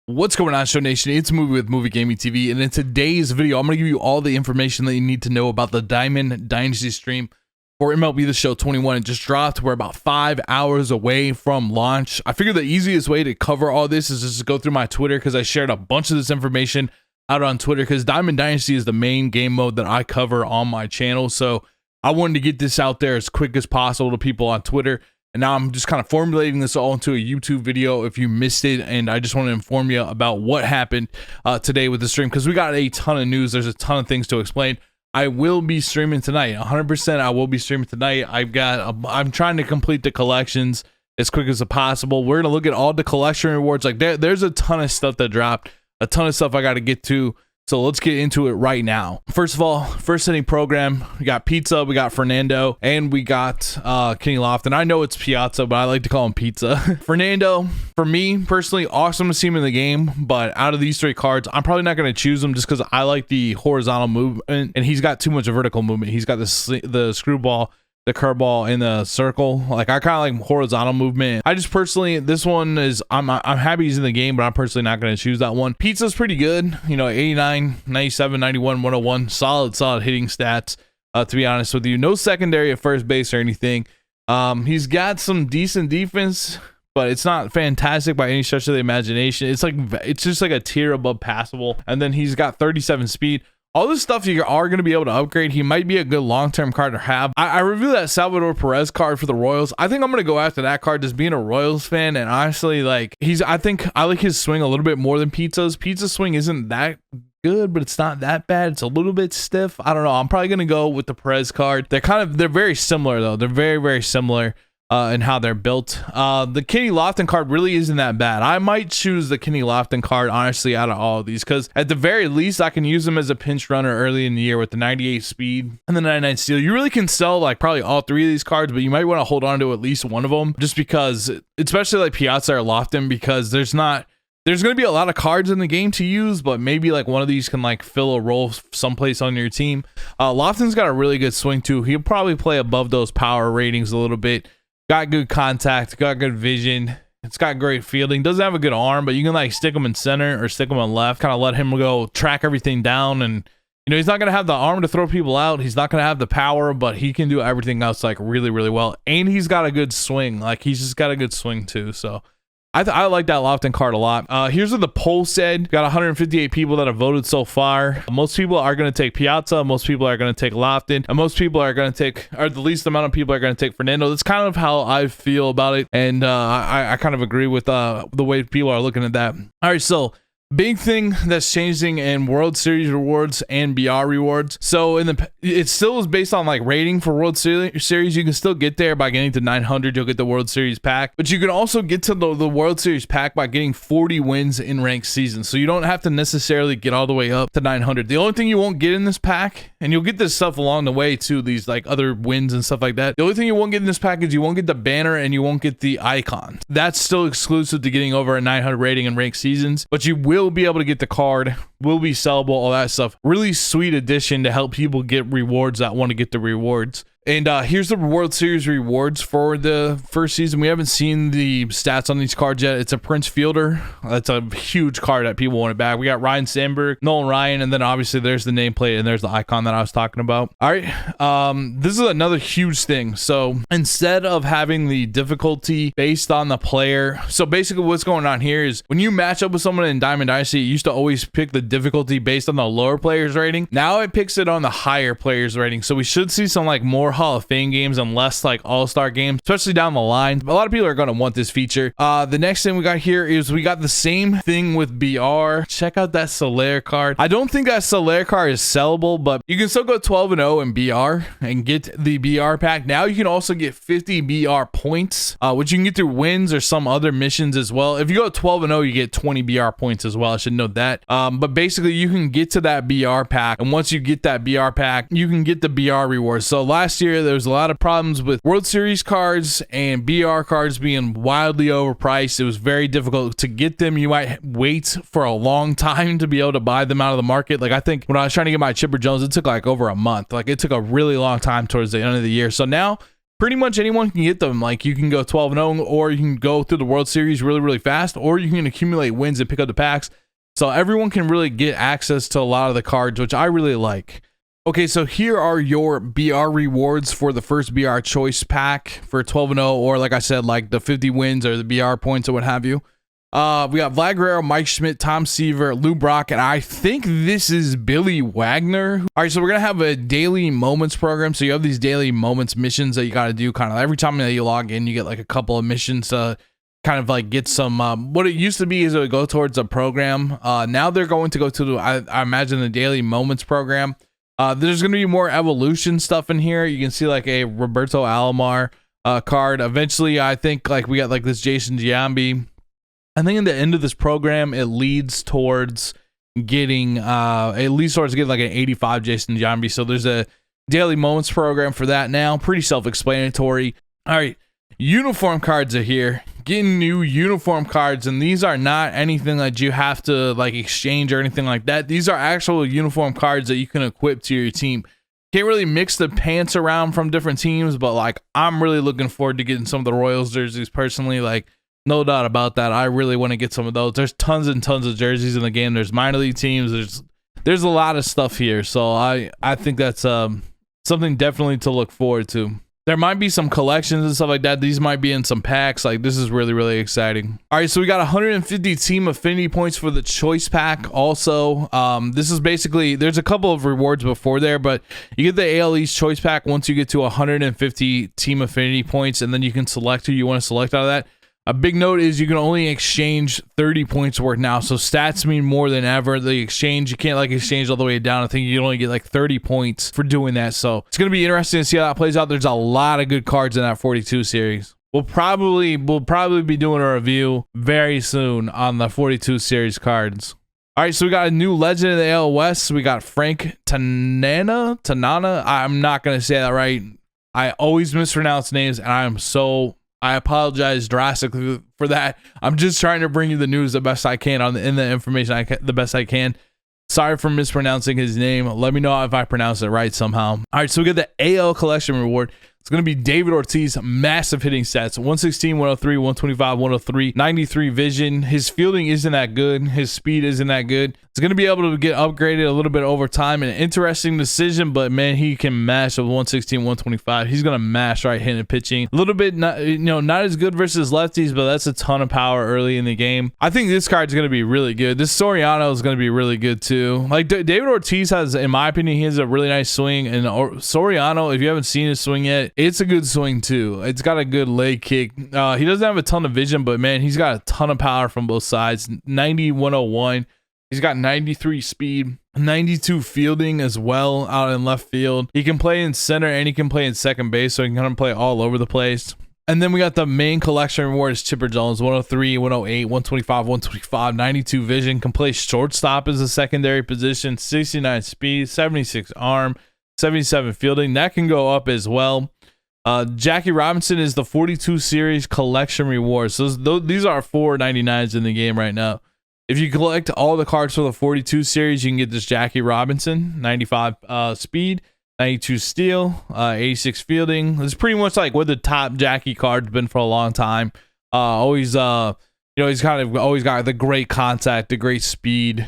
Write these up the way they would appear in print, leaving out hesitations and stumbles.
What's going on, Show Nation? It's Movie with Movie Gaming TV, and in today's video, I'm going to give you all the information that you need to know about the Diamond Dynasty stream for MLB The Show 21. It just dropped. We're about 5 hours away from launch. I figured the easiest way to cover all this is just to go through my Twitter, because I shared a bunch of this information out on Twitter, because Diamond Dynasty is the main game mode that I cover on my channel. So I wanted to get this out there as quick as possible to people on Twitter. And now I'm just kind of formulating this all into a YouTube video if you missed it. And I just want to inform you about what happened today with the stream, because we got a ton of news. There's a ton of things to explain. I will be streaming tonight. 100% I will be streaming tonight. I'm trying to complete the collections as quick as possible. We're going to look at all the collection rewards. Like there's a ton of stuff that dropped, a ton of stuff I got to get to. So let's get into it right now. First of all, first inning program, we got Pizza, we got Fernando, and we got Kenny Lofton. I know it's Piazza, but I like to call him Pizza. Fernando, for me personally, awesome to see him in the game, but out of these three cards, I'm probably not going to choose him just because I like the horizontal movement, and he's got too much vertical movement. He's got the screwball, the curveball, in the circle. Like, I kind of like horizontal movement. I just personally, this one is, I'm happy he's in the game, but I'm personally not going to choose that one. Pizza's pretty good, you know, 89, 97, 91, 101, solid hitting stats, to be honest with you. No secondary at first base or anything. He's got some decent defense, but it's not fantastic by any stretch of the imagination. It's just like a tier above passable. And then he's got 37 speed. All this stuff you are going to be able to upgrade. He might be a good long-term card to have. I reviewed that Salvador Perez card for the Royals. I think I'm going to go after that card, just being a Royals fan. And honestly, like, I think I like his swing a little bit more than Pizza's. Pizza's swing isn't that good, but it's not that bad. It's a little bit stiff. I don't know. I'm probably going to go with the Perez card. They're very similar though. They're very, very similar in how they're built. The Kenny Lofton card really isn't that bad. I might choose the Kenny Lofton card, honestly, out of all of these, because at the very least, I can use him as a pinch runner early in the year with the 98 speed and the 99 steal. You really can sell like probably all three of these cards, but you might want to hold on to at least one of them, just because, especially like Piazza or Lofton, because there's going to be a lot of cards in the game to use, but maybe like one of these can like fill a role someplace on your team. Lofton's got a really good swing too. He'll probably play above those power ratings a little bit. Got good contact, got good vision. It's got great fielding. Doesn't have a good arm, but you can like stick him in center or stick him on left, kind of let him go track everything down. And you know, he's not going to have the arm to throw people out. He's not going to have the power, but he can do everything else like really, really well. And he's got a good swing. Like, he's just got a good swing too. So I like that Lofton card a lot. Here's what the poll said. Got 158 people that have voted so far. Most people are going to take Piazza. Most people are going to take Lofton. And most people are going to take, or the least amount of people are going to take Fernando. That's kind of how I feel about it. And I kind of agree with the way people are looking at that. All right, so big thing that's changing in World Series rewards and BR rewards. So it still is based on like rating for World Series. You can still get there by getting to 900. You'll get the World Series pack, but you can also get to the World Series pack by getting 40 wins in ranked seasons. So you don't have to necessarily get all the way up to 900. The only thing you won't get in this pack, and you'll get this stuff along the way too, these like other wins and stuff like that. The only thing you won't get in this pack is you won't get the banner and you won't get the icon. That's still exclusive to getting over a 900 rating in ranked seasons, but you will be able to get the card, will be sellable, all that stuff. Really sweet addition to help people get rewards that want to get the rewards. And here's the World Series rewards for the first season. We haven't seen the stats on these cards yet. It's a Prince Fielder. That's a huge card that people want it back. We got Ryan Sandberg, Nolan Ryan, and then obviously there's the nameplate and there's the icon that I was talking about. All right, this is another huge thing. So instead of having the difficulty based on the player, so basically what's going on here is when you match up with someone in Diamond Dynasty, it used to always pick the difficulty based on the lower player's rating. Now it picks it on the higher player's rating. So we should see some like more Hall of Fame games and less like all-star games, especially down the line. A lot of people are going to want this feature. The next thing we got here is we got the same thing with BR. Check out that Soler card. I don't think that Soler card is sellable, but you can still go 12-0 in BR and get the BR pack. Now you can also get 50 BR points, which you can get through wins or some other missions as well. If you go 12-0, you get 20 BR points as well. I should note that. But basically you can get to that BR pack, and once you get that BR pack, you can get the BR rewards. So last year there was a lot of problems with World Series cards and BR cards being wildly overpriced. It was very difficult to get them. You might wait for a long time to be able to buy them out of the market. Like, I think when I was trying to get my Chipper Jones, it took like over a month. Like, it took a really long time towards the end of the year. So now pretty much anyone can get them. Like, you can go 12-0, or you can go through the World Series really, really fast, or you can accumulate wins and pick up the packs. So everyone can really get access to a lot of the cards, which I really like. Okay, so here are your BR rewards for the first BR choice pack for 12-0, or like I said, like the 50 wins or the BR points or what have you. We got Vlad Guerrero, Mike Schmidt, Tom Seaver, Lou Brock, and I think this is Billy Wagner. All right, so we're going to have a daily moments program. So you have these daily moments missions that you got to do kind of every time that you log in. You get like a couple of missions to kind of like get some, what it used to be is it would go towards a program. Now they're going to go to, the, I imagine, the daily moments program. There's going to be more evolution stuff in here. You can see like a Roberto Alomar card. Eventually, I think like we got like this Jason Giambi. I think in the end of this program, it leads towards getting like an 85 Jason Giambi. So there's a daily moments program for that now. Pretty self-explanatory. All right, uniform cards are here. Getting new uniform cards, and these are not anything that you have to like exchange or anything like that. These are actual uniform cards that you can equip to your team. Can't really mix the pants around from different teams, but like I'm really looking forward to getting some of the Royals jerseys personally. Like, no doubt about that. I really want to get some of those. There's tons and tons of jerseys in the game. There's minor league teams. There's a lot of stuff here. So I think that's something definitely to look forward to. There might be some collections and stuff like that. These might be in some packs. Like, this is really, really exciting. All right, so we got 150 team affinity points for the choice pack. Also, this is basically, there's a couple of rewards before there, but you get the AL East choice pack once you get to 150 team affinity points, and then you can select who you want to select out of that. A big note is you can only exchange 30 points worth now, so stats mean more than ever. The exchange, you can't like exchange all the way down. I think you can only get like 30 points for doing that, so it's going to be interesting to see how that plays out. There's a lot of good cards in that 42 series. We'll probably be doing a review very soon on the 42 series cards. All right, so we got a new legend in the AL West. We got Frank Tanana. I'm not going to say that right. I always mispronounce names, and I apologize drastically for that. I'm just trying to bring you the news the best I can in the information the best I can. Sorry for mispronouncing his name. Let me know if I pronounce it right somehow. All right, so we get the AL collection reward. It's going to be David Ortiz, massive hitting stats, 116, 103, 125, 103, 93 vision. His fielding isn't that good. His speed isn't that good. It's going to be able to get upgraded a little bit over time. An interesting decision, but man, he can mash with 116, 125. He's going to mash right-handed pitching. A little bit, not as good versus lefties, but that's a ton of power early in the game. I think this card's going to be really good. This Soriano is going to be really good too. Like David Ortiz has, in my opinion, he has a really nice swing, and Soriano, if you haven't seen his swing yet, it's a good swing too. It's got a good leg kick. He doesn't have a ton of vision, but man, he's got a ton of power from both sides. 90, 101. He's got 93 speed, 92 fielding as well out in left field. He can play in center and he can play in second base, so he can kind of play all over the place. And then we got the main collection reward is Chipper Jones, 103, 108, 125, 125, 92 vision. Can play shortstop as a secondary position, 69 speed, 76 arm, 77 fielding. That can go up as well. Jackie Robinson is the 42 series collection rewards. So these are $4.99s in the game right now. If you collect all the cards for the 42 series, you can get this Jackie Robinson, 95 speed, 92 steal, 86 fielding. It's pretty much like what the top Jackie card's been for a long time. He's kind of always got the great contact, the great speed,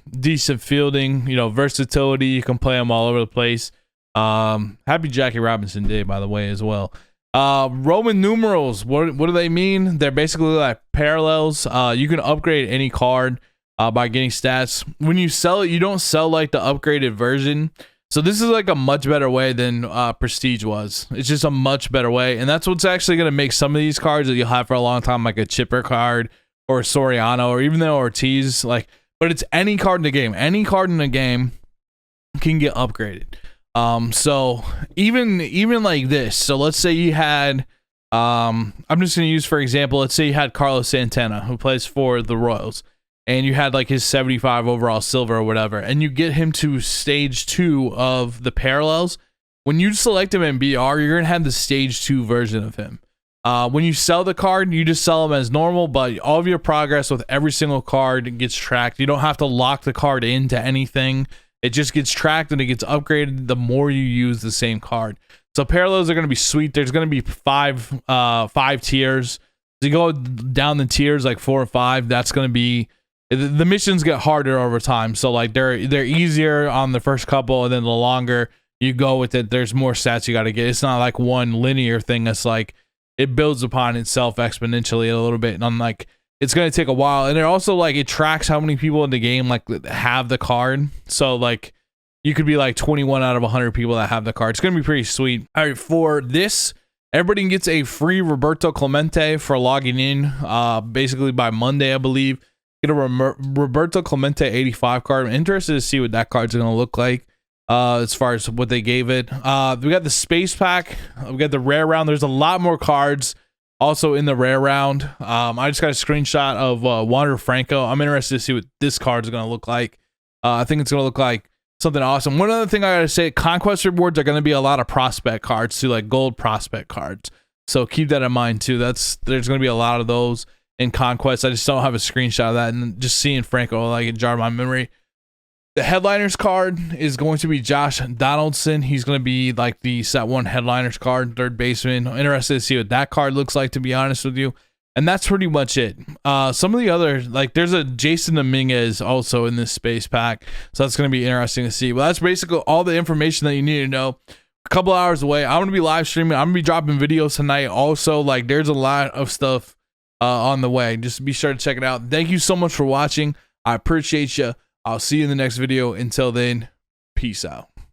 decent fielding, versatility. You can play him all over the place. Happy Jackie Robinson Day, by the way, as well. Roman numerals, what do they mean? They're basically like parallels. You can upgrade any card by getting stats. When you sell it, you don't sell like the upgraded version. So this is like a much better way than Prestige was. It's just a much better way, and that's what's actually going to make some of these cards that you'll have for a long time, like a Chipper card or a Soriano or even the Ortiz. But it's any card in the game. Any card in the game can get upgraded. So even like this. So let's say you had, I'm just going to use, for example, let's say you had Carlos Santana, who plays for the Royals, and you had like his 75 overall silver or whatever, and you get him to stage 2 of the parallels. When you select him in BR, you're going to have the stage 2 version of him. When you sell the card, you just sell them as normal, but all of your progress with every single card gets tracked. You don't have to lock the card into anything. It just gets tracked and it gets upgraded the more you use the same card. So parallels are going to be sweet. There's going to be five tiers. So you go down the tiers like 4 or 5. That's going to be, the missions get harder over time. So like they're easier on the first couple, and then the longer you go with it, there's more stats you got to get. It's not like one linear thing. It's like it builds upon itself exponentially a little bit. And I'm like, it's going to take a while. And it also like, it tracks how many people in the game like have the card. So like you could be like 21 out of 100 people that have the card. It's going to be pretty sweet. All right, for this, everybody gets a free Roberto Clemente for logging in basically by Monday, I believe. Get a Roberto Clemente 85 card. I'm interested to see what that card's going to look like as far as what they gave it. We got the space pack. We got the rare round. There's a lot more cards also in the rare round. I just got a screenshot of Wander Franco. I'm interested to see what this card is going to look like. I think it's going to look like something awesome. One other thing I got to say, conquest rewards are going to be a lot of prospect cards too, like gold prospect cards. So keep that in mind too. There's going to be a lot of those in conquest. I just don't have a screenshot of that, and just seeing Franco, like, it jarred my memory. The headliners card is going to be Josh Donaldson. He's going to be like the set 1 headliners card, third baseman. I'm interested to see what that card looks like, to be honest with you. And that's pretty much it. Some of the other, like, there's a Jason Dominguez also in this space pack, so that's going to be interesting to see. Well, that's basically all the information that you need to know. A couple hours away, I'm going to be live streaming. I'm going to be dropping videos tonight also. Like, there's a lot of stuff on the way. Just be sure to check it out. Thank you so much for watching. I appreciate you. I'll see you in the next video. Until then, peace out.